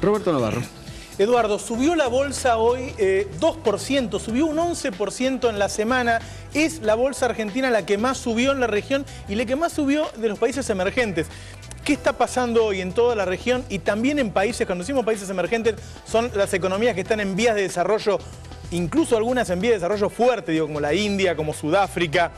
Roberto Navarro. Eduardo, subió la bolsa hoy 2%, subió un 11% en la semana. Es la bolsa argentina la que más subió en la región y la que más subió de los países emergentes. ¿Qué está pasando hoy en toda la región y también en países, cuando decimos países emergentes, son las economías que están en vías de desarrollo, incluso algunas en vías de desarrollo fuerte, digo, como la India, como Sudáfrica,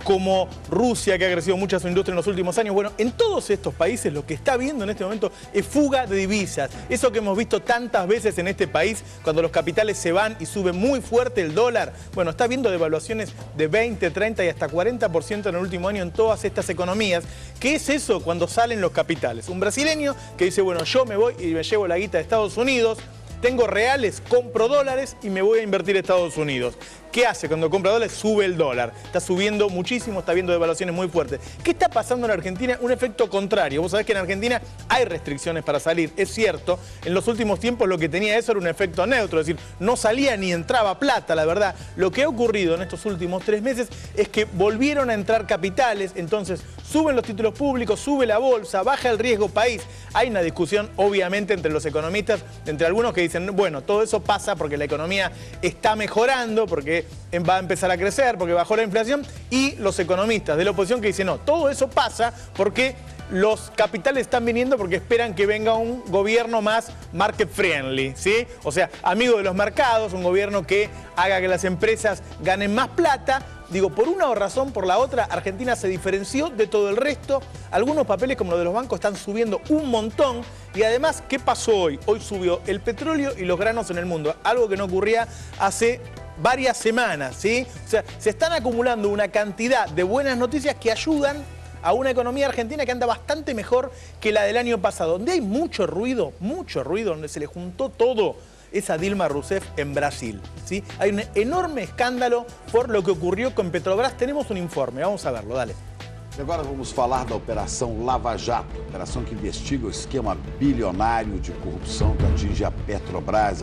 como Rusia, que ha crecido mucho su industria en los últimos años? Bueno, en todos estos países lo que está habiendo en este momento es fuga de divisas. Eso que hemos visto tantas veces en este país, cuando los capitales se van y sube muy fuerte el dólar. Bueno, está habiendo devaluaciones de 20, 30 y hasta 40% en el último año en todas estas economías. ¿Qué es eso cuando salen los capitales? Un brasileño que dice, bueno, yo me voy y me llevo la guita de Estados Unidos, tengo reales, compro dólares y me voy a invertir a Estados Unidos. ¿Qué hace cuando compra dólares? Sube el dólar. Está subiendo muchísimo, está viendo devaluaciones muy fuertes. ¿Qué está pasando en Argentina? Un efecto contrario. Vos sabés que en Argentina hay restricciones para salir. Es cierto, en los últimos tiempos lo que tenía eso era un efecto neutro. Es decir, no salía ni entraba plata, la verdad. Lo que ha ocurrido en estos últimos 3 meses es que volvieron a entrar capitales. Entonces suben los títulos públicos, sube la bolsa, baja el riesgo país. Hay una discusión, obviamente, entre los economistas, entre algunos que dicen, bueno, todo eso pasa porque la economía está mejorando, porque va a empezar a crecer, porque bajó la inflación, y los economistas de la oposición que dicen, no, todo eso pasa porque los capitales están viniendo porque esperan que venga un gobierno más market friendly, ¿sí? O sea, amigo de los mercados, un gobierno que haga que las empresas ganen más plata. Digo, por una razón, por la otra, Argentina se diferenció de todo el resto. Algunos papeles, como los de los bancos, están subiendo un montón. Y además, ¿qué pasó hoy? Hoy subió el petróleo y los granos en el mundo, algo que no ocurría hace varias semanas, ¿sí? O sea, se están acumulando una cantidad de buenas noticias que ayudan a una economía argentina que anda bastante mejor que la del año pasado, donde hay mucho ruido, donde se le juntó todo. Es a Dilma Rousseff en Brasil, ¿sí? Hay un enorme escándalo por lo que ocurrió con Petrobras. Tenemos un informe, vamos a verlo, dale. Agora vamos falar da Operação Lava Jato, operação que investiga o esquema bilionário de corrupção que atinge a Petrobras.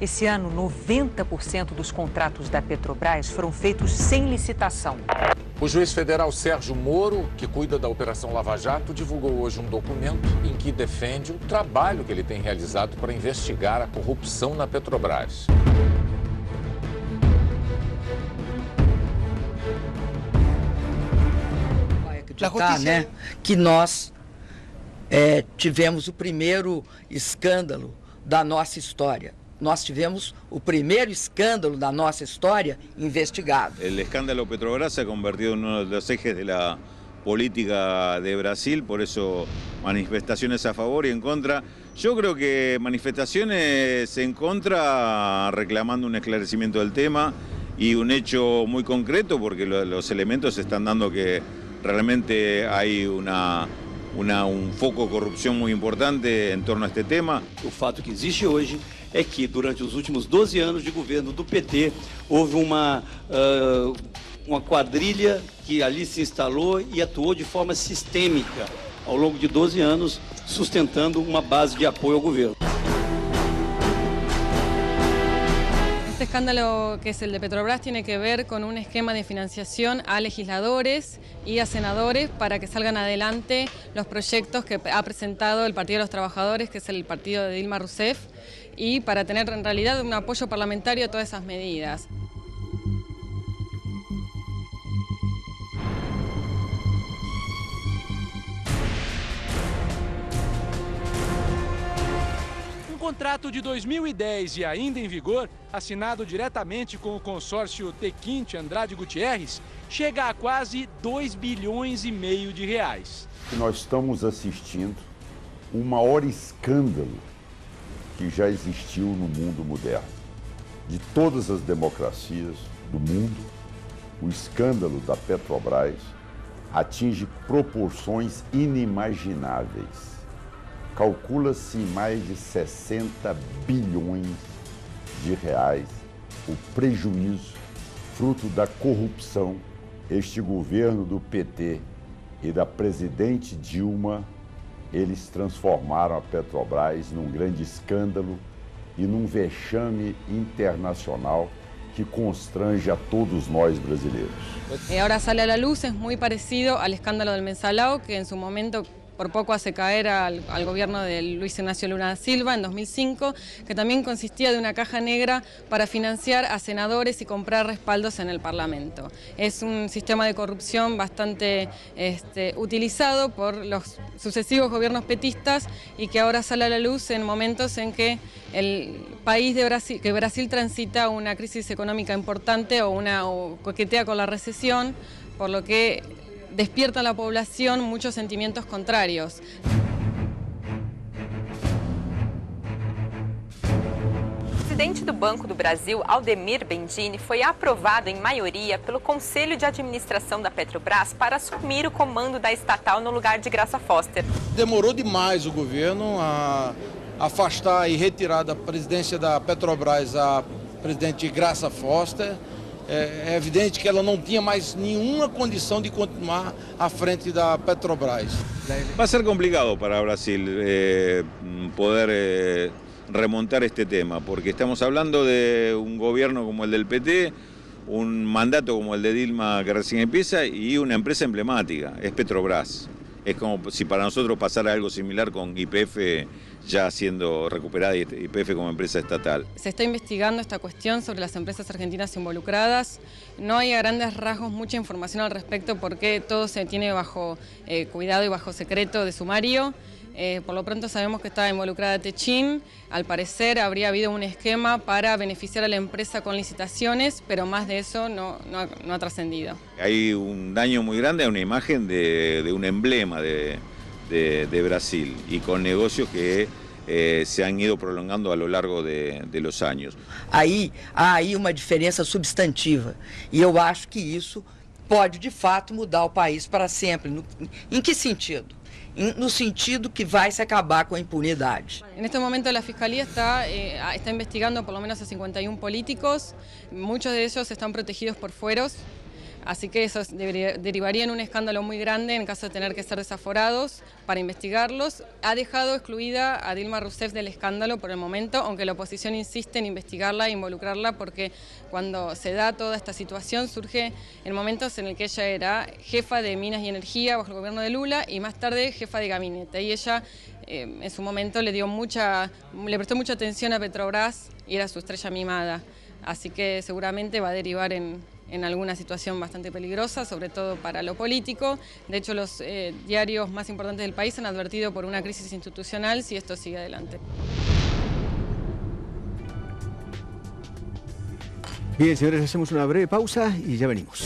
Esse ano, 90% dos contratos da Petrobras foram feitos sem licitação. O juiz federal Sérgio Moro, que cuida da Operação Lava Jato, divulgou hoje um documento em que defende o trabalho que ele tem realizado para investigar a corrupção na Petrobras. Vai acreditar, né, que nós tivemos o primeiro escândalo da nossa história. Nós tivemos o primeiro escândalo da nossa história investigado. El escándalo Petrobras se ha convertido en uno de los ejes de la política de Brasil, por eso manifestaciones a favor y en contra. Yo creo que manifestaciones en contra reclamando un esclarecimiento del tema y un hecho muy concreto, porque los elementos están dando que realmente hay un foco de corrupción muy importante en torno a este tema. O fato que existe hoje é que durante os últimos 12 anos de governo do PT houve uma quadrilha que ali se instalou e atuou de forma sistêmica ao longo de 12 anos, sustentando uma base de apoio ao governo. Este escándalo, que es el de Petrobras, tiene que ver con un esquema de financiación a legisladores y a senadores para que salgan adelante los proyectos que ha presentado el Partido de los Trabajadores, que es el partido de Dilma Rousseff, y para tener en realidad un apoyo parlamentario a todas esas medidas. Um contrato de 2010 e ainda em vigor, assinado diretamente com o consórcio Tequinte Andrade Gutierrez, chega a quase 2,5 bilhões de reais. Nós estamos assistindo o maior escândalo que já existiu no mundo moderno. De todas as democracias do mundo, o escândalo da Petrobras atinge proporções inimagináveis. Calcula-se em mais de 60 bilhões de reais o prejuízo fruto da corrupção. Este governo do PT e da presidente Dilma, eles transformaram a Petrobras num grande escândalo e num vexame internacional que constrange a todos nós brasileiros. Ahora sale a la luz, es muy parecido al escándalo del Mensalao, que en su momento por poco hace caer al gobierno de Luis Ignacio Lula da Silva en 2005, que también consistía de una caja negra para financiar a senadores y comprar respaldos en el Parlamento. Es un sistema de corrupción bastante utilizado por los sucesivos gobiernos petistas y que ahora sale a la luz en momentos en que el país de Brasil transita una crisis económica importante o coquetea con la recesión, por lo que despierta en la población muchos sentimientos contrarios. O presidente do Banco do Brasil, Aldemir Bendini, foi aprovado em maioria pelo Conselho de Administração da Petrobras para assumir o comando da estatal no lugar de Graça Foster. Demorou demais o governo a afastar e retirar da presidência da Petrobras a presidente Graça Foster. É evidente que ela não tinha mais nenhuma condição de continuar à frente da Petrobras. Va a ser complicado para Brasil poder remontar este tema, porque estamos hablando de un gobierno como el del PT, un mandato como el de Dilma que recién empieza y una empresa emblemática, es Petrobras. Es como si para nosotros pasara algo similar con YPF ya siendo recuperada YPF como empresa estatal. Se está investigando esta cuestión sobre las empresas argentinas involucradas. No hay a grandes rasgos mucha información al respecto porque todo se tiene bajo cuidado y bajo secreto de sumario. Por lo pronto sabemos que está involucrada Techin. Al parecer habría habido un esquema para beneficiar a la empresa con licitaciones, pero más de eso no ha trascendido. Hay un daño muy grande a una imagen de un emblema de Brasil y con negocios que se han ido prolongando a lo largo de los años. Há aí uma diferença substantiva e eu acho que isso pode de fato mudar o país para sempre. Em que sentido? No sentido que vai se acabar com a impunidade. En este momento la Fiscalía está investigando por lo menos a 51 políticos, muchos de ellos están protegidos por fueros, así que eso derivaría en un escándalo muy grande en caso de tener que ser desaforados para investigarlos. Ha dejado excluida a Dilma Rousseff del escándalo por el momento, aunque la oposición insiste en investigarla e involucrarla porque cuando se da toda esta situación surge en momentos en el que ella era jefa de Minas y Energía bajo el gobierno de Lula y más tarde jefa de gabinete. Y ella en su momento le prestó mucha atención a Petrobras y era su estrella mimada. Así que seguramente va a derivar en alguna situación bastante peligrosa, sobre todo para lo político. De hecho, los diarios más importantes del país han advertido por una crisis institucional si esto sigue adelante. Bien, señores, hacemos una breve pausa y ya venimos.